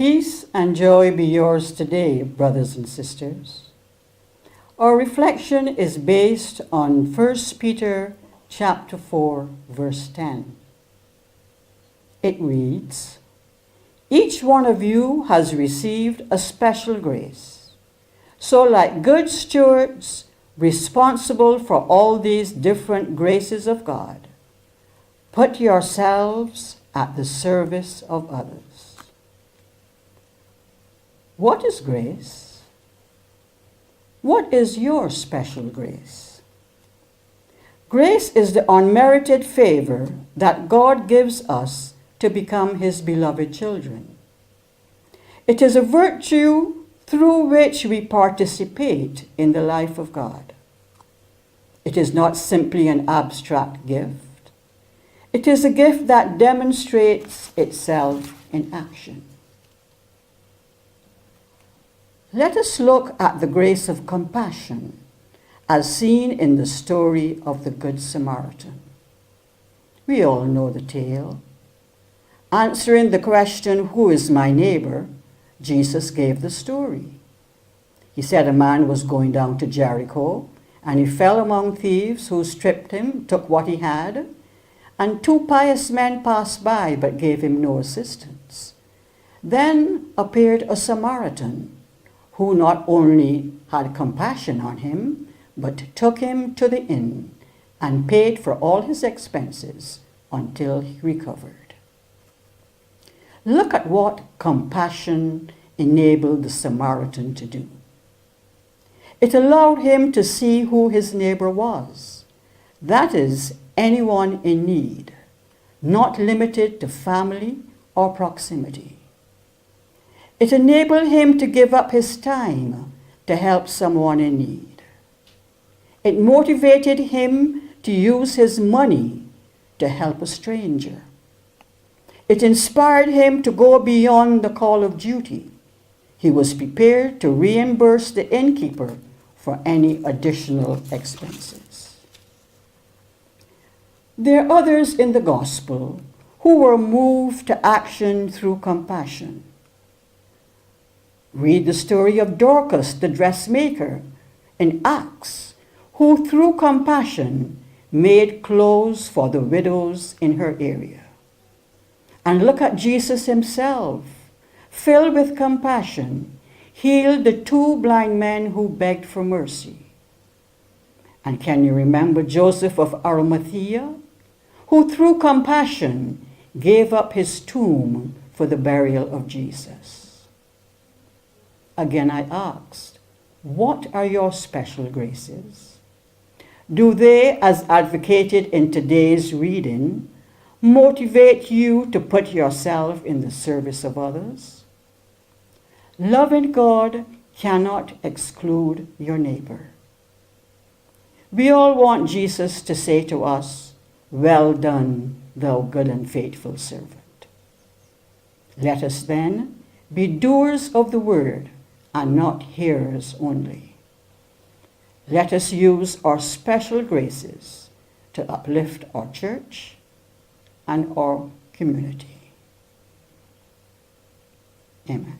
Peace and joy be yours today, brothers and sisters. Our reflection is based on 1 Peter chapter 4, verse 10. It reads, "Each one of you has received a special grace. So like good stewards responsible for all these different graces of God, put yourselves at the service of others." What is grace? What is your special grace? Grace is the unmerited favor that God gives us to become His beloved children. It is a virtue through which we participate in the life of God. It is not simply an abstract gift. It is a gift that demonstrates itself in action. Let us look at the grace of compassion as seen in the story of the Good Samaritan. We all know the tale. Answering the question, "Who is my neighbor?" Jesus gave the story. He said a man was going down to Jericho, and he fell among thieves who stripped him, took what he had, and 2 pious men passed by but gave him no assistance. Then appeared a Samaritan, who not only had compassion on him, but took him to the inn and paid for all his expenses until he recovered. Look at what compassion enabled the Samaritan to do. It allowed him to see who his neighbor was. That is, anyone in need, not limited to family or proximity. It enabled him to give up his time to help someone in need. It motivated him to use his money to help a stranger. It inspired him to go beyond the call of duty. He was prepared to reimburse the innkeeper for any additional expenses. There are others in the gospel who were moved to action through compassion. Read the story of Dorcas, the dressmaker, in Acts, who through compassion made clothes for the widows in her area. And look at Jesus himself, filled with compassion, healed the 2 blind men who begged for mercy. And can you remember Joseph of Arimathea, who through compassion gave up his tomb for the burial of Jesus? Again, I asked, what are your special graces? Do they, as advocated in today's reading, motivate you to put yourself in the service of others? Loving God cannot exclude your neighbor. We all want Jesus to say to us, "Well done, thou good and faithful servant." Let us then be doers of the word and not hearers only. Let us use our special graces to uplift our church and our community. Amen.